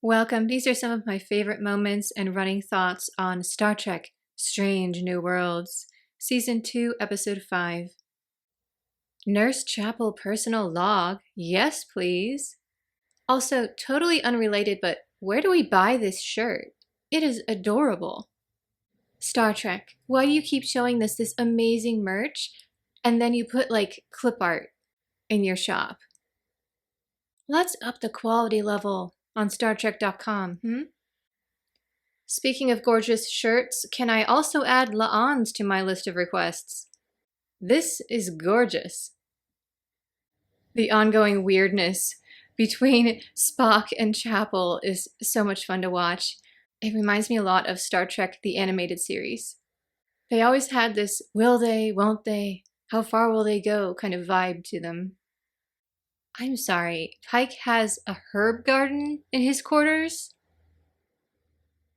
Welcome. These are some of my favorite moments and running thoughts on Star Trek Strange New Worlds, Season 2, Episode 5. Nurse Chapel personal log. Yes, please. Also, totally unrelated, but where do we buy this shirt? It is adorable. Star Trek, why do you keep showing this amazing merch and then you put like clip art in your shop? Let's up the quality level on StarTrek.com, Speaking of gorgeous shirts, can I also add La'ans to my list of requests? This is gorgeous. The ongoing weirdness between Spock and Chapel is so much fun to watch. It reminds me a lot of Star Trek, the animated series. They always had this will they, won't they, how far will they go kind of vibe to them. I'm sorry, Pike has a herb garden in his quarters?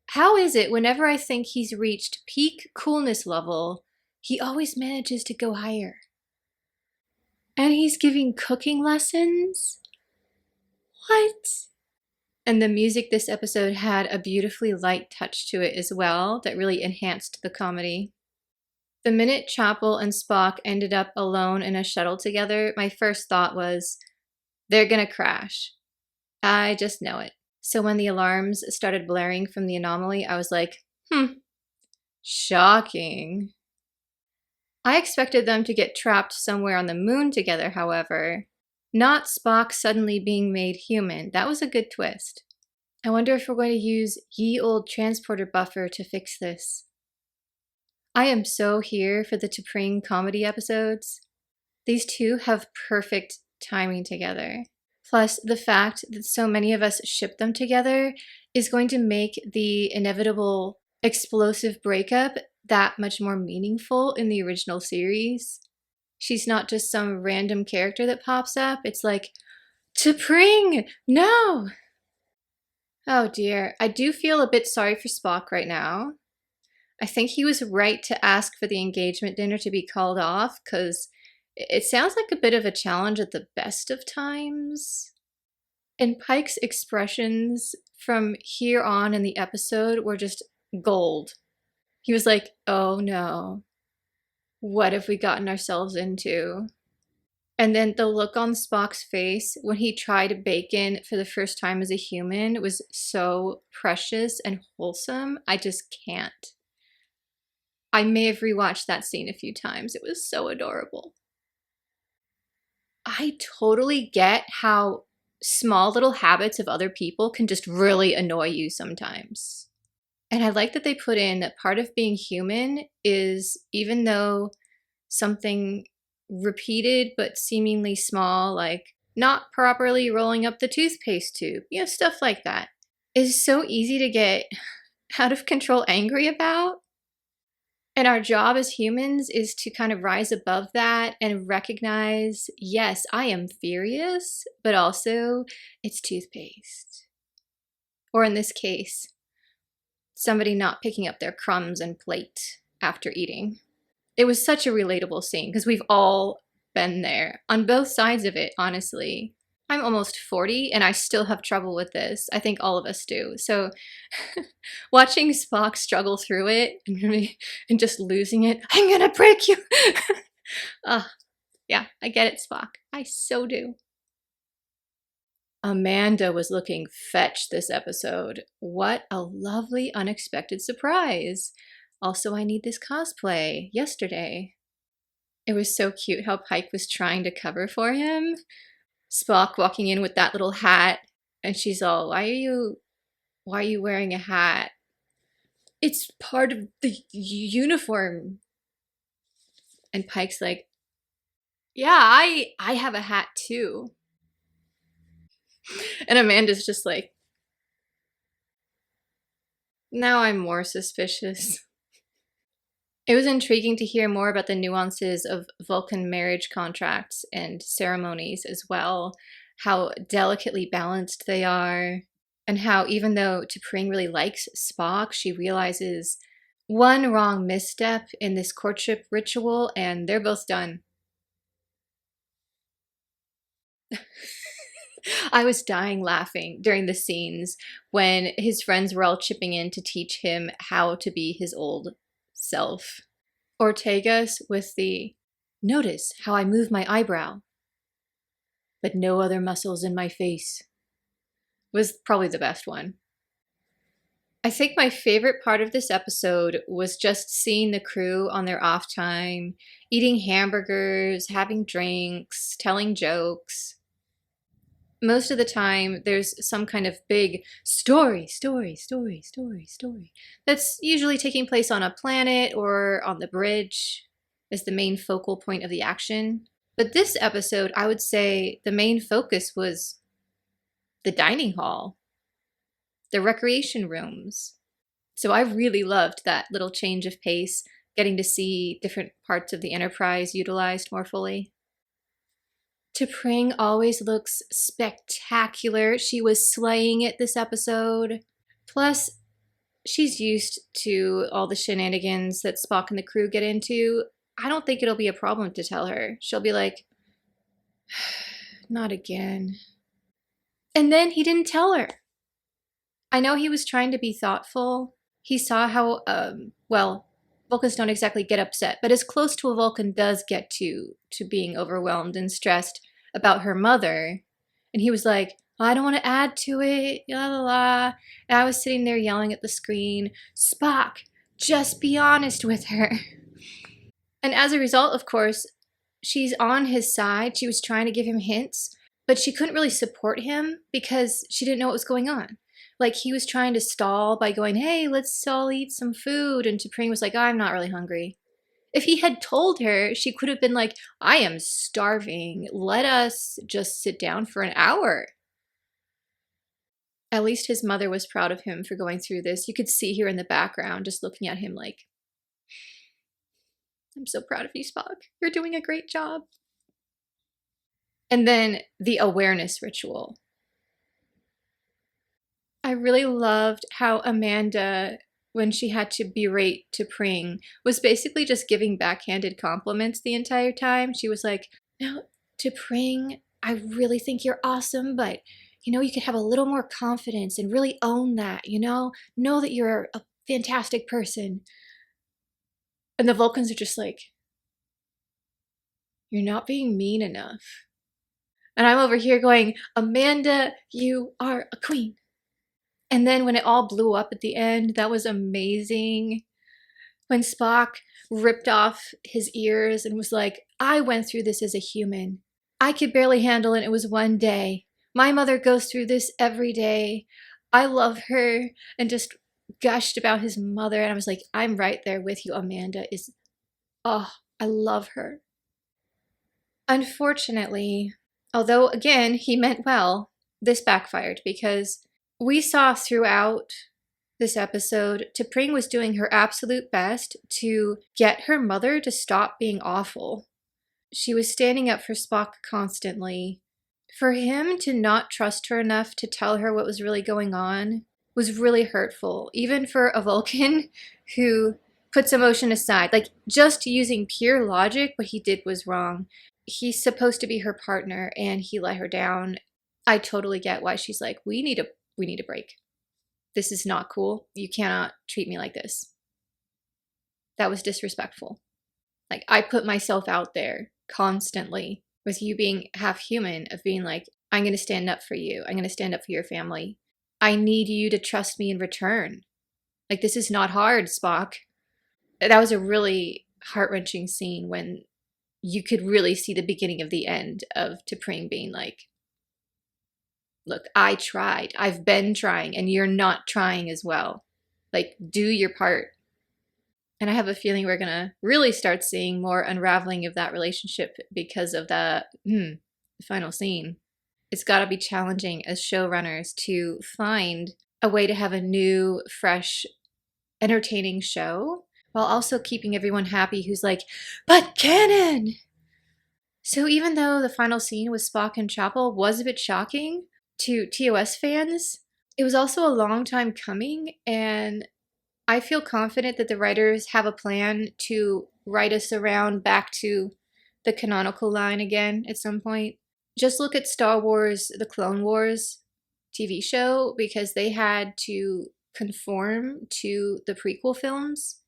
How is it whenever I think he's reached peak coolness level, he always manages to go higher? And he's giving cooking lessons? What? And the music this episode had a beautifully light touch to it as well that really enhanced the comedy. The minute Chapel and Spock ended up alone in a shuttle together, my first thought was, they're gonna crash. I just know it. So when the alarms started blaring from the anomaly, I was like, shocking. I expected them to get trapped somewhere on the moon together, however. Not Spock suddenly being made human. That was a good twist. I wonder if we're going to use ye old transporter buffer to fix this. I am so here for the T'Pring comedy episodes. These two have perfect timing together. Plus, the fact that so many of us ship them together is going to make the inevitable explosive breakup that much more meaningful in the original series. She's not just some random character that pops up. It's like, T'Pring, no! Oh dear, I do feel a bit sorry for Spock right now. I think he was right to ask for the engagement dinner to be called off, because it sounds like a bit of a challenge at the best of times. And Pike's expressions from here on in the episode were just gold. He was like, oh no, what have we gotten ourselves into? And then the look on Spock's face when he tried bacon for the first time as a human was so precious and wholesome. I just can't. I may have rewatched that scene a few times. It was so adorable. I totally get how small little habits of other people can just really annoy you sometimes. And I like that they put in that part of being human is, even though something repeated but seemingly small, like not properly rolling up the toothpaste tube, stuff like that, is so easy to get out of control angry about. And our job as humans is to kind of rise above that and recognize, yes, I am furious, but also it's toothpaste. Or in this case, somebody not picking up their crumbs and plate after eating. It was such a relatable scene because we've all been there on both sides of it, honestly. I'm almost 40 and I still have trouble with this. I think all of us do. So watching Spock struggle through it and just losing it, I'm gonna break you. Yeah, I get it, Spock. I so do. Amanda was looking fetch this episode. What a lovely, unexpected surprise. Also, I need this cosplay yesterday. It was so cute how Pike was trying to cover for him. Spock walking in with that little hat, and she's all, why are you wearing a hat? It's part of the uniform. And Pike's like, yeah, I have a hat too. And Amanda's just like, now I'm more suspicious. It was intriguing to hear more about the nuances of Vulcan marriage contracts and ceremonies as well, how delicately balanced they are, and how even though T'Pring really likes Spock, she realizes one wrong misstep in this courtship ritual and they're both done. I was dying laughing during the scenes when his friends were all chipping in to teach him how to be his old self. Ortega's with the, "Notice how I move my eyebrow, but no other muscles in my face," was probably the best one. I think my favorite part of this episode was just seeing the crew on their off time, eating hamburgers, having drinks, telling jokes. Most of the time, there's some kind of big story that's usually taking place on a planet or on the bridge as the main focal point of the action. But this episode, I would say the main focus was the dining hall, the recreation rooms. So I really loved that little change of pace, getting to see different parts of the Enterprise utilized more fully. T'Pring always looks spectacular. She was slaying it this episode. Plus, she's used to all the shenanigans that Spock and the crew get into. I don't think it'll be a problem to tell her. She'll be like, "Not again." And then he didn't tell her. I know he was trying to be thoughtful. He saw how, well, Vulcans don't exactly get upset, but as close to a Vulcan does get to being overwhelmed and stressed about her mother. And he was like, "I don't want to add to it, la la la." And I was sitting there yelling at the screen, "Spock, just be honest with her." And as a result, of course, she's on his side. She was trying to give him hints, but she couldn't really support him because she didn't know what was going on. Like, he was trying to stall by going, "Hey, let's all eat some food." And T'Pring was like, "I'm not really hungry." If he had told her, she could have been like, "I am starving. Let us just sit down for an hour." At least his mother was proud of him for going through this. You could see her in the background just looking at him like, "I'm so proud of you, Spock. You're doing a great job." And then the awareness ritual. I really loved how Amanda, when she had to berate T'Pring, was basically just giving backhanded compliments the entire time. She was like, "Now, T'Pring, I really think you're awesome, but, you could have a little more confidence and really own that, Know that you're a fantastic person." And the Vulcans are just like, "You're not being mean enough." And I'm over here going, "Amanda, you are a queen." And then when it all blew up at the end, that was amazing. When Spock ripped off his ears and was like, "I went through this as a human. I could barely handle it. It was one day. My mother goes through this every day. I love her," and just gushed about his mother. And I was like, I'm right there with you. Amanda is, oh, I love her. Unfortunately, although again, he meant well, this backfired because we saw throughout this episode, T'Pring was doing her absolute best to get her mother to stop being awful. She was standing up for Spock constantly. For him to not trust her enough to tell her what was really going on was really hurtful, even for a Vulcan who puts emotion aside. Like, just using pure logic, what he did was wrong. He's supposed to be her partner, and he let her down. I totally get why she's like, we need a break. This is not cool. You cannot treat me like this. That was disrespectful. Like, I put myself out there constantly with you being half human, of being like, I'm going to stand up for you. I'm going to stand up for your family. I need you to trust me in return. Like, this is not hard, Spock. That was a really heart-wrenching scene when you could really see the beginning of the end of T'Pring being like, look, I tried. I've been trying, and you're not trying as well. Like, do your part. And I have a feeling we're going to really start seeing more unraveling of that relationship because of the final scene. It's got to be challenging as showrunners to find a way to have a new, fresh, entertaining show while also keeping everyone happy who's like, but canon! So even though the final scene with Spock and Chapel was a bit shocking to TOS fans, it was also a long time coming, and I feel confident that the writers have a plan to write us around back to the canonical line again at some point. Just look at Star Wars, the Clone Wars TV show, because they had to conform to the prequel films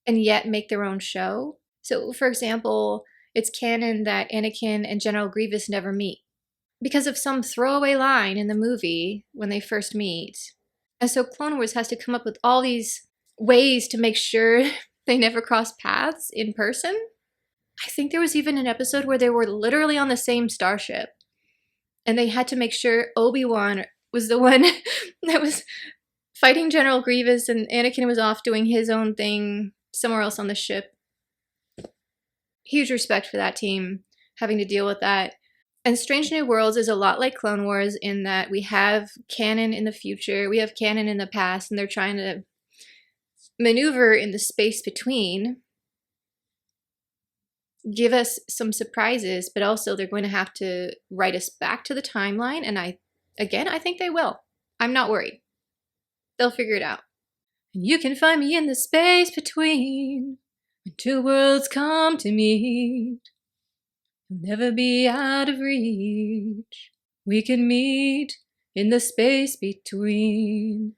and yet make their own show. So, for example, it's canon that Anakin and General Grievous never meet because of some throwaway line in the movie when they first meet. And so Clone Wars has to come up with all these ways to make sure they never cross paths in person. I think there was even an episode where they were literally on the same starship, and they had to make sure Obi-Wan was the one that was fighting General Grievous and Anakin was off doing his own thing somewhere else on the ship. Huge respect for that team having to deal with that. And Strange New Worlds is a lot like Clone Wars in that we have canon in the future, we have canon in the past, and they're trying to maneuver in the space between, give us some surprises, but also they're going to have to write us back to the timeline, and I think they will. I'm not worried. They'll figure it out. And you can find me in the space between, when two worlds come to meet. You'll never be out of reach. We can meet in the space between.